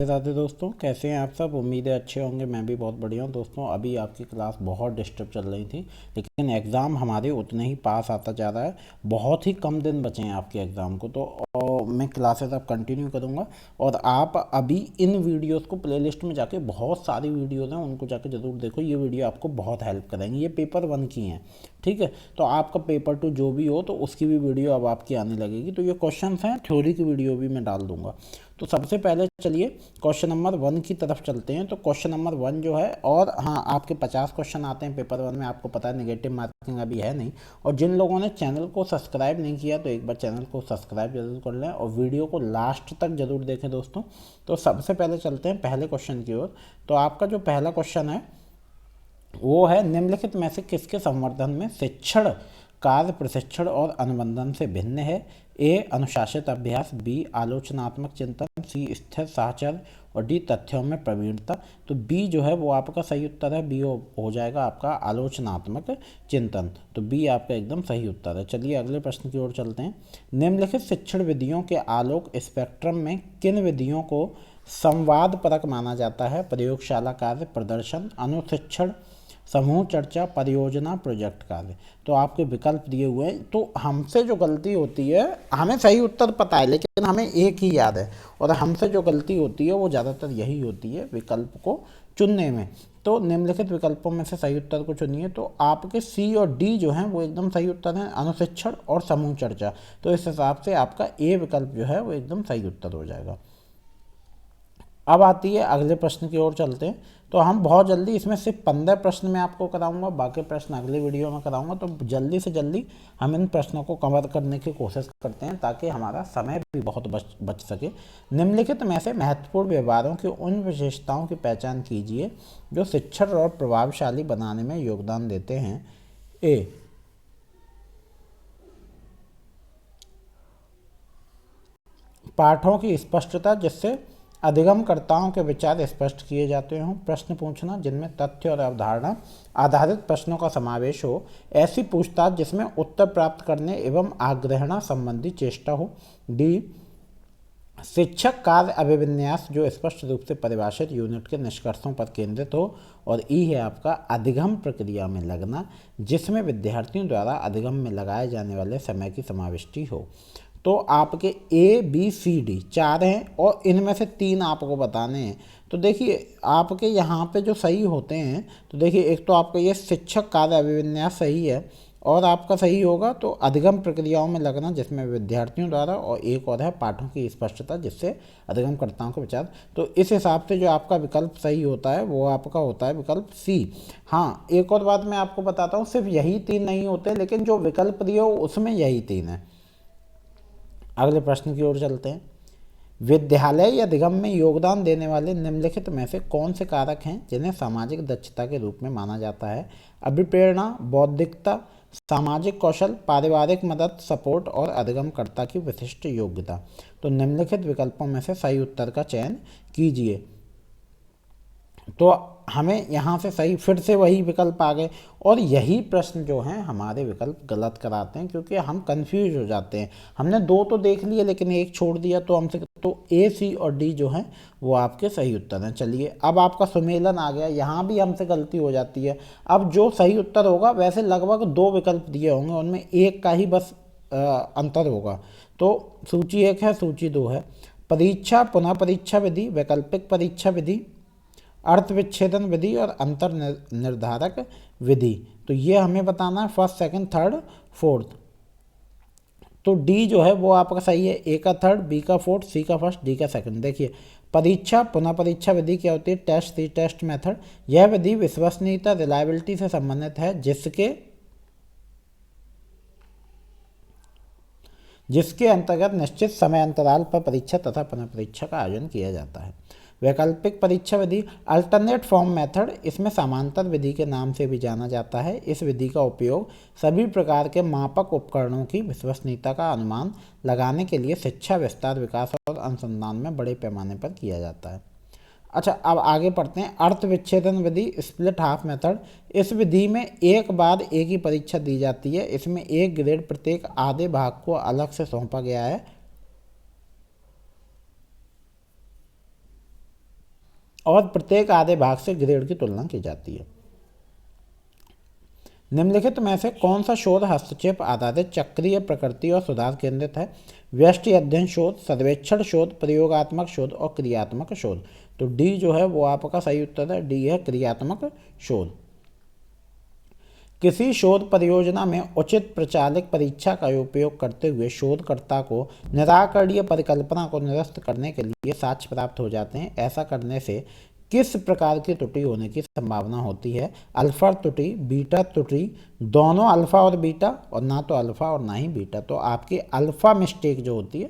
राधे दोस्तों, कैसे हैं आप सब। उम्मीद है अच्छे होंगे। मैं भी बहुत बढ़िया हूँ दोस्तों। अभी आपकी क्लास बहुत डिस्टर्ब चल रही थी, लेकिन एग्ज़ाम हमारे उतने ही पास आता जा रहा है। बहुत ही कम दिन बचे हैं आपके एग्ज़ाम को, तो मैं क्लासेस अब कंटिन्यू करूँगा। और आप अभी इन वीडियोस को प्लेलिस्ट में जाके, बहुत सारी वीडियोस हैं उनको जाके ज़रूर देखो। ये वीडियो आपको बहुत हेल्प करेंगी। ये पेपर 1 की हैं, ठीक है। तो आपका पेपर 2 जो भी हो तो उसकी भी वीडियो अब आपकी आने लगेगी। तो ये क्वेश्चंस हैं, थ्योरी की वीडियो भी मैं डाल दूंगा। तो सबसे पहले चलिए क्वेश्चन नंबर 1 की तरफ चलते हैं। तो क्वेश्चन नंबर 1 जो है, और हाँ, आपके 50 क्वेश्चन आते हैं पेपर 1 में, आपको पता है नेगेटिव मार्किंग अभी है नहीं। और जिन लोगों ने चैनल को सब्सक्राइब नहीं किया तो एक बार चैनल को सब्सक्राइब जरूर कर लें और वीडियो को लास्ट तक जरूर देखें दोस्तों। तो सबसे पहले चलते हैं पहले क्वेश्चन की ओर। तो आपका जो पहला क्वेश्चन है वो है, निम्नलिखित में से किसके संवर्धन में शिक्षण कार्य प्रशिक्षण और अनुबंधन से भिन्न है। ए अनुशासित अभ्यास, बी आलोचनात्मक चिंतन, सी स्थिर साहचर्य और डी तथ्यों में प्रवीणता। तो बी जो है वो आपका सही उत्तर है। बी हो जाएगा आपका आलोचनात्मक चिंतन। तो बी आपका एकदम सही उत्तर है। चलिए अगले प्रश्न की ओर चलते हैं। निम्नलिखित शिक्षण विधियों के आलोक स्पेक्ट्रम में किन विधियों को संवाद परक माना जाता है। प्रयोगशाला कार्य, प्रदर्शन, अनुशिक्षण, समूह चर्चा, परियोजना, प्रोजेक्ट कार्य। तो आपके विकल्प दिए हुए हैं। तो हमसे जो गलती होती है, हमें सही उत्तर पता है लेकिन हमें एक ही याद है, और हमसे जो गलती होती है वो ज़्यादातर यही होती है विकल्प को चुनने में। तो निम्नलिखित विकल्पों में से सही उत्तर को चुनिए। तो आपके सी और डी जो हैं वो एकदम सही उत्तर हैं, अनुशिक्षण और समूह चर्चा। तो इस हिसाब से आपका ए विकल्प जो है वो एकदम सही उत्तर हो जाएगा। अब आती है अगले प्रश्न की ओर चलते हैं। तो हम बहुत जल्दी इसमें सिर्फ 15 प्रश्न मैं आपको कराऊंगा, बाकी प्रश्न अगले वीडियो में कराऊंगा। तो जल्दी से जल्दी हम इन प्रश्नों को कवर करने की कोशिश करते हैं ताकि हमारा समय भी बहुत बच सके। निम्नलिखित में से महत्वपूर्ण व्यवहारों की उन विशेषताओं की पहचान कीजिए जो शिक्षण और प्रभावशाली बनाने में योगदान देते हैं। ए पाठों की स्पष्टता, जिससे अधिगमकर्ताओं के विचार स्पष्ट किए जाते हों। प्रश्न पूछना जिनमें तथ्य और अवधारणा आधारित प्रश्नों का समावेश हो। ऐसी पूछताछ जिसमें उत्तर प्राप्त करने एवं आग्रहणा संबंधी चेष्टा हो। डी शिक्षक कार्य अभिविन्यास, जो स्पष्ट रूप से परिभाषित यूनिट के निष्कर्षों पर केंद्रित हो। और ई है आपका अधिगम प्रक्रिया में लगना, जिसमें विद्यार्थियों द्वारा अधिगम में लगाए जाने वाले समय की समाविष्टि हो। तो आपके ए बी सी डी 4 हैं और इनमें से 3 आपको बताने हैं। तो देखिए आपके यहाँ पे जो सही होते हैं, तो देखिए एक तो आपका ये शिक्षक कार्य अभिविन्यास सही है, और आपका सही होगा तो अधिगम प्रक्रियाओं में लगना जिसमें विद्यार्थियों द्वारा, और एक और है पाठों की स्पष्टता जिससे अधिगमकर्ताओं के विचार। तो इस हिसाब से जो आपका विकल्प सही होता है वो आपका होता है विकल्प सी। हाँ, एक और बात मैं आपको बताता हूँ, सिर्फ यही 3 नहीं होते, लेकिन जो विकल्प दिए हो उसमें यही 3 है। अगले प्रश्न की ओर चलते हैं। विद्यालय या अधिगम में योगदान देने वाले निम्नलिखित में से कौन से कारक हैं जिन्हें सामाजिक दक्षता के रूप में माना जाता है। अभिप्रेरणा, बौद्धिकता, सामाजिक कौशल, पारिवारिक मदद सपोर्ट और अधिगमकर्ता की विशिष्ट योग्यता। तो निम्नलिखित विकल्पों में से सही उत्तर का चयन कीजिए। तो हमें यहाँ से सही फिर से वही विकल्प आ गए, और यही प्रश्न जो हैं हमारे विकल्प गलत कराते हैं क्योंकि हम कंफ्यूज हो जाते हैं। हमने 2 तो देख लिए लेकिन एक छोड़ दिया, तो हमसे तो ए सी और डी जो हैं वो आपके सही उत्तर हैं। चलिए अब आपका सुमेलन आ गया, यहाँ भी हमसे गलती हो जाती है। अब जो सही उत्तर होगा, वैसे लगभग 2 विकल्प दिए होंगे, उनमें एक का ही बस अंतर होगा। तो सूची 1 है, सूची 2 है। परीक्षा पुनः परीक्षा विधि, वैकल्पिक परीक्षा विधि, अर्थ विच्छेदन विधि और अंतर निर्धारक विधि। तो ये हमें बताना है फर्स्ट सेकंड थर्ड फोर्थ। तो डी जो है वो आपका सही है, ए का थर्ड, बी का फोर्थ, सी का फर्स्ट, डी का सेकंड। देखिए परीक्षा पुनः परीक्षा विधि क्या होती है, टेस्ट सी टेस्ट मेथड। यह विधि विश्वसनीयता रिलायबिलिटी से संबंधित है, जिसके अंतर्गत निश्चित समय अंतराल पर परीक्षा तथा पुनः परीक्षा का आयोजन किया जाता है। वैकल्पिक परीक्षा विधि अल्टरनेट फॉर्म मेथड, इसमें समांतर विधि के नाम से भी जाना जाता है। इस विधि का उपयोग सभी प्रकार के मापक उपकरणों की विश्वसनीयता का अनुमान लगाने के लिए शिक्षा विस्तार विकास और अनुसंधान में बड़े पैमाने पर किया जाता है। अच्छा, अब आगे पढ़ते हैं। अर्थ विच्छेदन विधि स्प्लिट हाफ मेथड, इस विधि में एक बाद एक ही परीक्षा दी जाती है। इसमें एक ग्रेड प्रत्येक आधे भाग को अलग से सौंपा गया है। और प्रत्येक आधे भाग से ग्रेड की तुलना की जाती है। निम्नलिखित में से कौन सा शोध हस्तक्षेप आधारित, चक्रीय प्रकृति और सुधार केंद्रित है? व्यष्टि अध्ययन शोध, सर्वेक्षण शोध, प्रयोगात्मक शोध और क्रियात्मक शोध। तो डी जो है वो आपका सही उत्तर है, डी है क्रियात्मक शोध। किसी शोध परियोजना में उचित प्रचालित परीक्षा का उपयोग करते हुए शोधकर्ता को निराकरणीय परिकल्पना को निरस्त करने के लिए साक्ष्य प्राप्त हो जाते हैं। ऐसा करने से किस प्रकार की त्रुटि होने की संभावना होती है? अल्फा त्रुटि, बीटा त्रुटि, दोनों अल्फा और बीटा, और ना तो अल्फा और ना ही बीटा। तो आपकी अल्फा मिस्टेक जो होती है,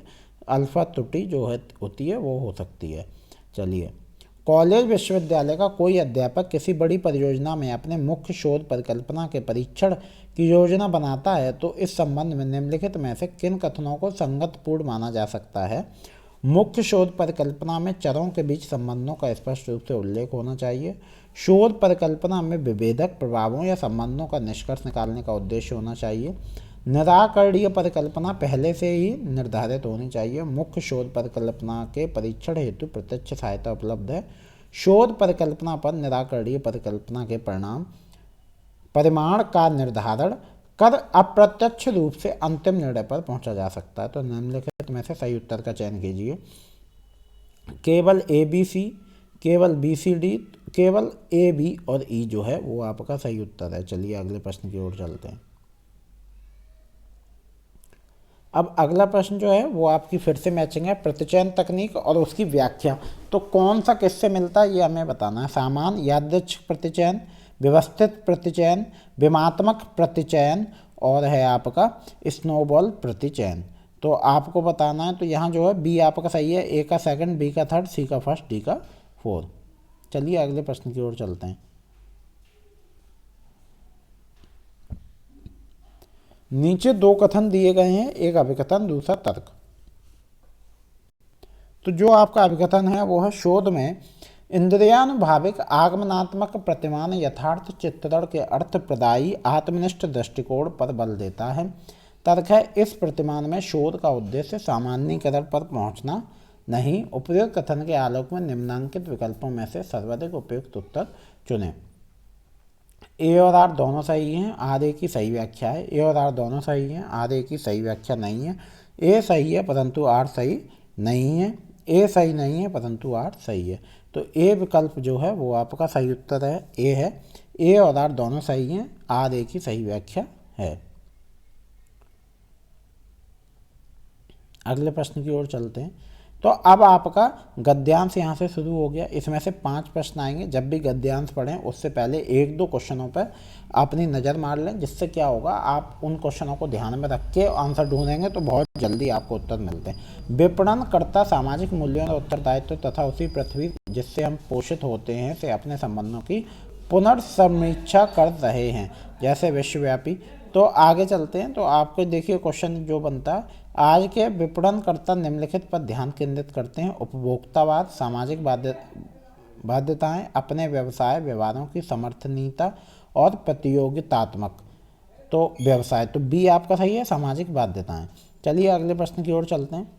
अल्फा त्रुटि जो है होती है वो हो सकती है। चलिए, कॉलेज विश्वविद्यालय का कोई अध्यापक किसी बड़ी परियोजना में अपने मुख्य शोध परिकल्पना के परीक्षण की योजना बनाता है तो इस संबंध में निम्नलिखित में से किन कथनों को संगतपूर्ण माना जा सकता है? मुख्य शोध परिकल्पना में चरों के बीच संबंधों का स्पष्ट रूप से उल्लेख होना चाहिए। शोध परिकल्पना में विभेदक प्रभावों या संबंधों का निष्कर्ष निकालने का उद्देश्य होना चाहिए। निराकरणीय परिकल्पना पहले से ही निर्धारित होनी चाहिए। मुख्य शोध परिकल्पना के परीक्षण हेतु प्रत्यक्ष सहायता उपलब्ध है। शोध परिकल्पना पर निराकरणीय परिकल्पना के परिमाण का निर्धारण कर अप्रत्यक्ष रूप से अंतिम निर्णय पर पहुंचा जा सकता है। तो निम्नलिखित में से सही उत्तर का चयन कीजिए। केवल ए बी सी, केवल बी सी डी, केवल ए बी और ई जो है वो आपका सही उत्तर है। चलिए अगले प्रश्न की ओर चलते हैं। अब अगला प्रश्न जो है वो आपकी फिर से मैचिंग है, प्रतिचयन तकनीक और उसकी व्याख्या। तो कौन सा किससे मिलता है ये हमें बताना है। सामान्य यादृच्छिक प्रतिचयन, व्यवस्थित प्रतिचयन, विमात्मक प्रतिचयन और है आपका स्नोबॉल प्रतिचयन। तो आपको बताना है। तो यहाँ जो है बी आपका सही है, ए का सेकंड, बी का थर्ड, सी का फर्स्ट, डी का फोर्थ। चलिए अगले प्रश्न की ओर चलते हैं। नीचे दो कथन दिए गए हैं, एक अभिकथन दूसरा तर्क। तो जो आपका अभिकथन है वो है, शोध में इंद्रियानुभाविक आगमनात्मक प्रतिमान यथार्थ चित्रण के अर्थ प्रदायी आत्मनिष्ठ दृष्टिकोण पर बल देता है। तर्क है, इस प्रतिमान में शोध का उद्देश्य सामान्यीकरण पर पहुंचना नहीं। उपयुक्त कथन के आलोक में निम्नांकित विकल्पों में से सर्वाधिक उपयुक्त उत्तर चुनें। ए और आर दोनों सही हैं, आर ए की सही व्याख्या है। ए और आर दोनों सही हैं, आर ए की सही व्याख्या नहीं है। ए सही है परंतु आर सही नहीं है। ए सही नहीं है परंतु आर सही है। तो ए विकल्प जो है वो आपका सही उत्तर है, ए है। ए और आर दोनों सही हैं, आर ए की सही व्याख्या है। अगले प्रश्न की ओर चलते हैं। तो अब आपका गद्यांश यहाँ से शुरू हो गया। इसमें से 5 प्रश्न आएंगे। जब भी गद्यांश पढ़ें उससे पहले 1-2 क्वेश्चनों पर अपनी नज़र मार लें, जिससे क्या होगा, आप उन क्वेश्चनों को ध्यान में रख के आंसर ढूंढेंगे तो बहुत जल्दी आपको उत्तर मिलते हैं। विपणनकर्ता सामाजिक मूल्यों और उत्तरदायित्व तथा उसी पृथ्वी जिससे हम पोषित होते हैं से अपने संबंधों की पुनर्समीक्षा कर रहे हैं, जैसे विश्वव्यापी। तो आगे चलते हैं। तो आपको देखिए क्वेश्चन जो बनता है, आज के विपणनकर्ता निम्नलिखित पर ध्यान केंद्रित करते हैं: उपभोक्तावाद, सामाजिक बाध्यताएं, अपने व्यवसाय व्यवहारों की समर्थनीयता और प्रतियोगितात्मक तो व्यवसाय। तो बी आपका सही है, सामाजिक बाध्यताएं। चलिए अगले प्रश्न की ओर चलते हैं।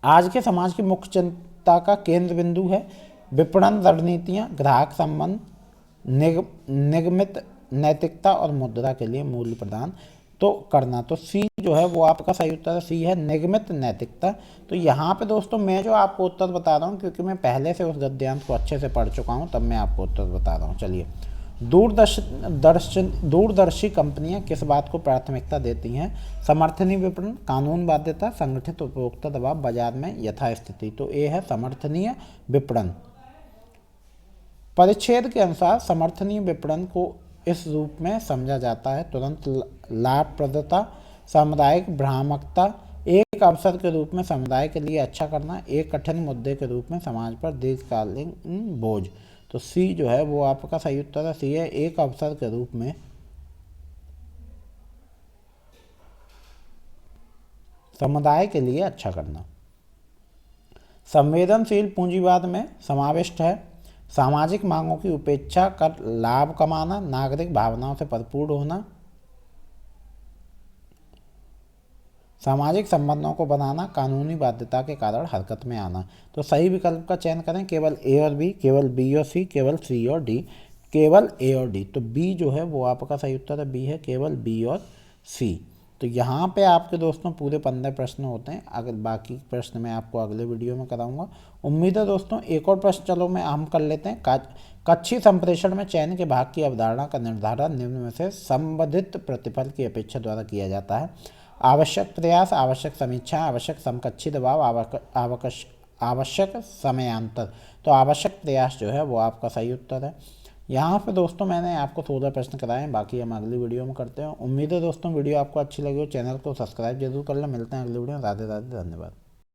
आज के समाज की मुख्य चिंता का केंद्र बिंदु है विपणन रणनीतियाँ, ग्राहक संबंध, निगमित नैतिकता और मुद्रा के लिए मूल्य प्रदान तो करना। तो सी जो है वो आपका सही उत्तर सी है, निगमित नैतिकता। तो यहाँ पे दोस्तों मैं जो आपको उत्तर बता रहा हूँ, क्योंकि मैं पहले से उस गद्यांश को अच्छे से पढ़ चुका हूँ, तब मैं आपको उत्तर बता रहा हूँ। चलिए, दूरदर्शी कंपनियां किस बात को प्राथमिकता देती हैं? समर्थनीय विपणन, कानून बाध्यता, संगठित उपभोक्ता दबाव, बाजार में यथास्थिति। तो ए है समर्थनीय विपणन। परिच्छेद के अनुसार समर्थनीय विपणन को इस रूप में समझा जाता है: तुरंत लाभप्रदता, सामुदायिक भ्रामकता, एक अवसर के रूप में समुदाय के लिए अच्छा करना, एक कठिन मुद्दे के रूप में समाज पर दीर्घकालीन बोझ। तो सी जो है वो आपका सही उत्तर है, सी है, एक अवसर के रूप में समुदाय के लिए अच्छा करना। संवेदनशील पूंजीवाद में समाविष्ट है सामाजिक मांगों की उपेक्षा कर लाभ कमाना, नागरिक भावनाओं से परिपूर्ण होना, सामाजिक संबंधों को बनाना, कानूनी बाध्यता के कारण हरकत में आना। तो सही विकल्प का चयन करें, केवल ए और बी, केवल बी और सी, केवल सी और डी, केवल ए और डी। तो बी जो है वो आपका सही उत्तर है, बी है, केवल बी और सी। तो यहाँ पे आपके दोस्तों पूरे 15 प्रश्न होते हैं। अगर बाकी प्रश्न मैं आपको अगले वीडियो में कराऊंगा। उम्मीद है दोस्तों एक और प्रश्न चलो मैं हम कर लेते हैं। कक्षीय संप्रेषण में चयन के भाग की अवधारणा का निर्धारण निम्न में से संबंधित प्रतिफल की अपेक्षा द्वारा किया जाता है। आवश्यक प्रयास, आवश्यक समीक्षा, आवश्यक समकक्षी दबाव, आवश्यक समयांतर। तो आवश्यक प्रयास जो है वो आपका सही उत्तर है। यहाँ पे दोस्तों मैंने आपको 16 प्रश्न कराए हैं, बाकी हम अगली वीडियो में करते हैं। उम्मीद है दोस्तों वीडियो आपको अच्छी लगी हो। चैनल को सब्सक्राइब जरूर कर लें। मिलते हैं अगली वीडियो में। राधे राधे, धन्यवाद।